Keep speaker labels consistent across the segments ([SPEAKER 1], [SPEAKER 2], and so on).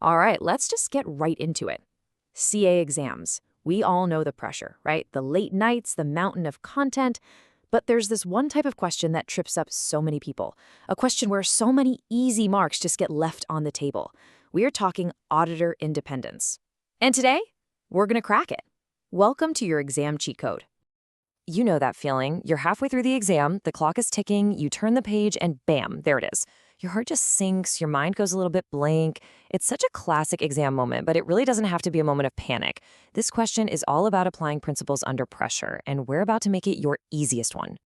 [SPEAKER 1] All right, let's just get right into it. CA exams. We all know the pressure, right? The late nights, the mountain of content. But there's this one type of question that trips up so many people. A question where so many easy marks just get left on the table. We are talking auditor independence. And today, we're going to crack it. Welcome to your exam cheat code. You know that feeling. You're halfway through the exam, the clock is ticking, you turn the page, and bam, there it is. Your heart just sinks, your mind goes a little bit blank. It's such a classic exam moment, but it really doesn't have to be a moment of panic. This question is all about applying principles under pressure, and we're about to make it your easiest one.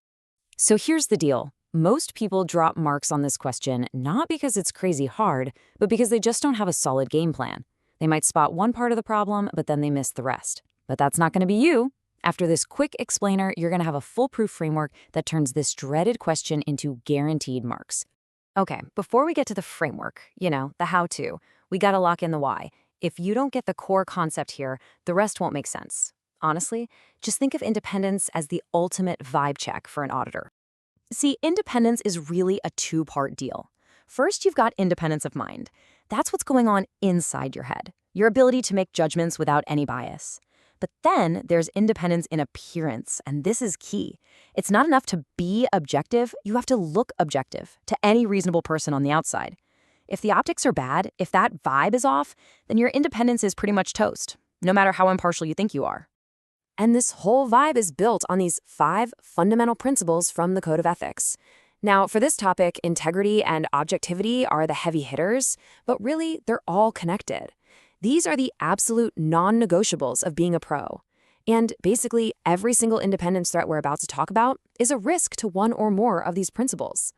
[SPEAKER 1] So here's the deal. Most people drop marks on this question not because it's crazy hard, but because they just don't have a solid game plan. They might spot one part of the problem, but then they miss the rest. But that's not going to be you. After this quick explainer, you're going to have a foolproof framework that turns this dreaded question into guaranteed marks. Okay, before we get to the framework, the how-to, we got to lock in the why. If you don't get the core concept here, the rest won't make sense. Honestly, just think of independence as the ultimate vibe check for an auditor. See, independence is really a two-part deal. First, you've got independence of mind. That's what's going on inside your head, your ability to make judgments without any bias. But then there's independence in appearance, and this is key. It's not enough to be objective, you have to look objective to any reasonable person on the outside. If the optics are bad, if that vibe is off, then your independence is pretty much toast, no matter how impartial you think you are. And this whole vibe is built on these 5 fundamental principles from the Code of Ethics. Now, for this topic, integrity and objectivity are the heavy hitters, but really, they're all connected. These are the absolute non-negotiables of being a pro. And basically, every single independence threat we're about to talk about is a risk to one or more of these principles.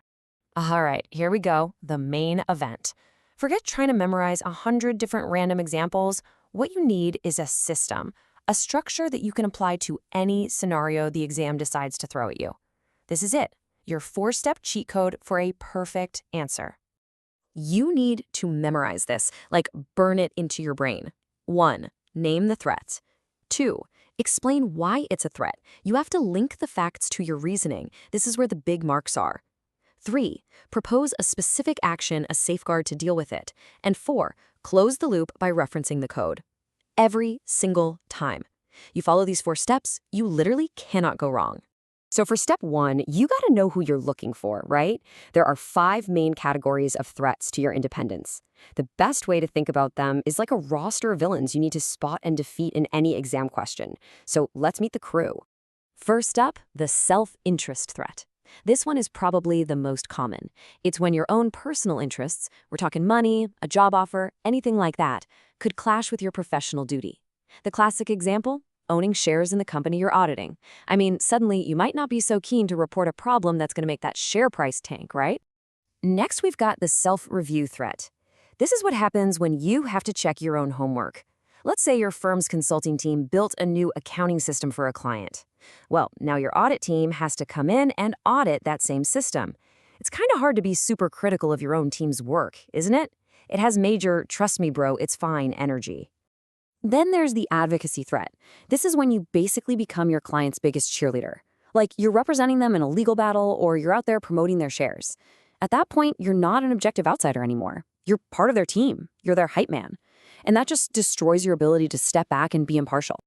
[SPEAKER 1] All right, here we go, the main event. Forget trying to memorize 100 different random examples. What you need is a system, a structure that you can apply to any scenario the exam decides to throw at you. This is it, your 4-step cheat code for a perfect answer. You need to memorize this, like burn it into your brain. 1. Name the threat. 2. Explain why it's a threat. You have to link the facts to your reasoning. This is where the big marks are. 3. Propose a specific action, a safeguard to deal with it. And 4. Close the loop by referencing the code. Every single time. You follow these 4 steps, you literally cannot go wrong. So for step 1, you got to know who you're looking for, right? There are 5 main categories of threats to your independence. The best way to think about them is like a roster of villains you need to spot and defeat in any exam question. So let's meet the crew. First up, the self-interest threat. This one is probably the most common. It's when your own personal interests, we're talking money, a job offer, anything like that, could clash with your professional duty. The classic example? Owning shares in the company you're auditing. I mean, suddenly you might not be so keen to report a problem that's going to make that share price tank, right? Next, we've got the self-review threat. This is what happens when you have to check your own homework. Let's say your firm's consulting team built a new accounting system for a client. Well, now your audit team has to come in and audit that same system. It's kind of hard to be super critical of your own team's work, isn't it? It has major, trust me bro, it's fine energy. Then there's the advocacy threat. This is when you basically become your client's biggest cheerleader. Like you're representing them in a legal battle or you're out there promoting their shares. At that point, you're not an objective outsider anymore. You're part of their team. You're their hype man. And that just destroys your ability to step back and be impartial.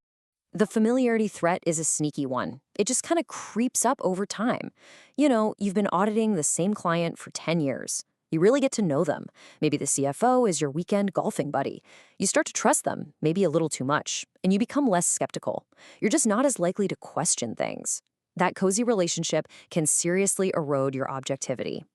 [SPEAKER 1] The familiarity threat is a sneaky one. It just kind of creeps up over time. You've been auditing the same client for 10 years. You really get to know them. Maybe the CFO is your weekend golfing buddy. You start to trust them, maybe a little too much, and you become less skeptical. You're just not as likely to question things. That cozy relationship can seriously erode your objectivity.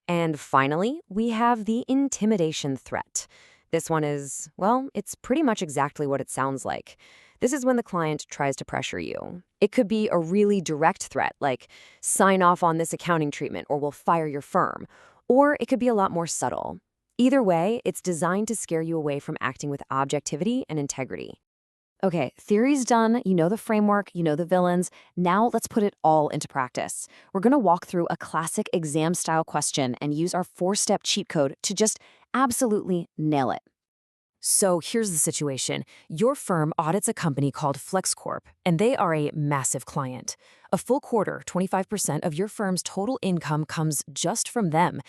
[SPEAKER 1] And finally, we have the intimidation threat. This one is, well, it's pretty much exactly what it sounds like. This is when the client tries to pressure you. It could be a really direct threat, like sign off on this accounting treatment or we'll fire your firm. Or it could be a lot more subtle. Either way, it's designed to scare you away from acting with objectivity and integrity. Okay, theory's done, you know the framework, you know the villains. Now let's put it all into practice. We're going to walk through a classic exam-style question and use our 4-step cheat code to just absolutely nail it. So here's the situation. Your firm audits a company called FlexCorp, and they are a massive client. A full quarter, 25% of your firm's total income comes just from them.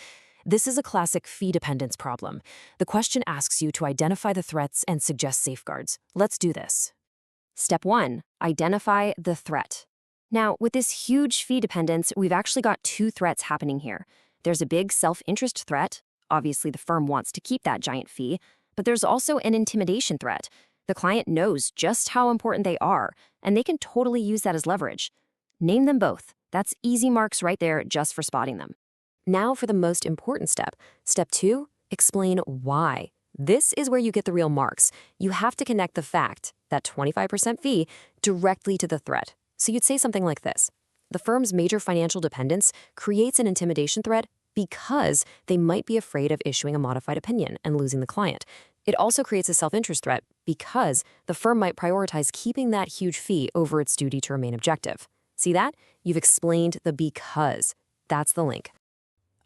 [SPEAKER 1] This is a classic fee dependence problem. The question asks you to identify the threats and suggest safeguards. Let's do this.
[SPEAKER 2] Step 1. Identify the threat. Now, with this huge fee dependence, we've actually got two threats happening here. There's a big self-interest threat. Obviously, the firm wants to keep that giant fee. But there's also an intimidation threat. The client knows just how important they are, and they can totally use that as leverage. Name them both. That's easy marks right there just for spotting them.
[SPEAKER 1] Now for the most important step. Step 2, explain why. This is where you get the real marks. You have to connect the fact, that 25% fee, directly to the threat. So you'd say something like this. The firm's major financial dependence creates an intimidation threat because they might be afraid of issuing a modified opinion and losing the client. It also creates a self-interest threat because the firm might prioritize keeping that huge fee over its duty to remain objective. See that? You've explained the because. That's the link.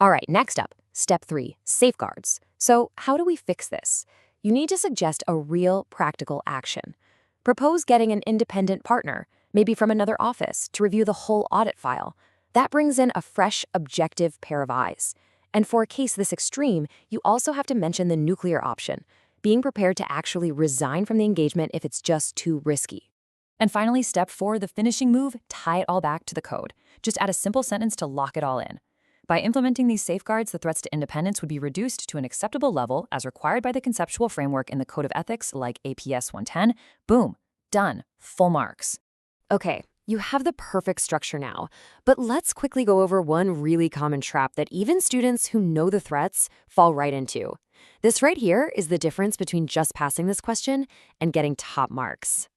[SPEAKER 1] All right, next up, step 3, safeguards. So how do we fix this? You need to suggest a real practical action. Propose getting an independent partner, maybe from another office, to review the whole audit file. That brings in a fresh, objective pair of eyes. And for a case this extreme, you also have to mention the nuclear option, being prepared to actually resign from the engagement if it's just too risky. And finally, step 4, the finishing move, tie it all back to the code. Just add a simple sentence to lock it all in. By implementing these safeguards, the threats to independence would be reduced to an acceptable level as required by the conceptual framework in the Code of Ethics like APS 110. Boom, done, full marks. Okay, you have the perfect structure now, but let's quickly go over one really common trap that even students who know the threats fall right into. This right here is the difference between just passing this question and getting top marks.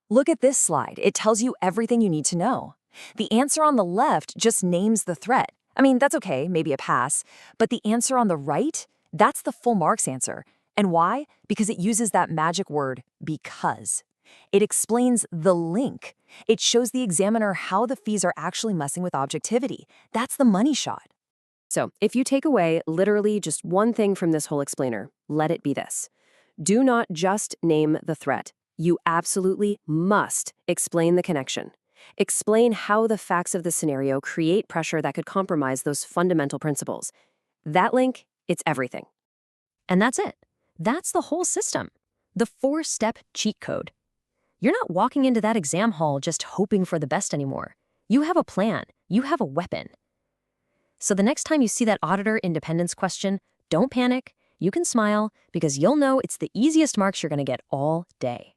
[SPEAKER 1] Look at this slide. It tells you everything you need to know. The answer on the left just names the threat. I mean, that's okay, maybe a pass, but the answer on the right, that's the full marks answer. And why? Because it uses that magic word, because. It explains the link. It shows the examiner how the fees are actually messing with objectivity. That's the money shot. So, if you take away literally just one thing from this whole explainer, let it be this. Do not just name the threat. You absolutely must explain the connection. Explain how the facts of the scenario create pressure that could compromise those fundamental principles. That link, it's everything. And that's it. That's the whole system. The 4-step cheat code. You're not walking into that exam hall just hoping for the best anymore. You have a plan. You have a weapon. So the next time you see that auditor independence question, don't panic. You can smile because you'll know it's the easiest marks you're going to get all day.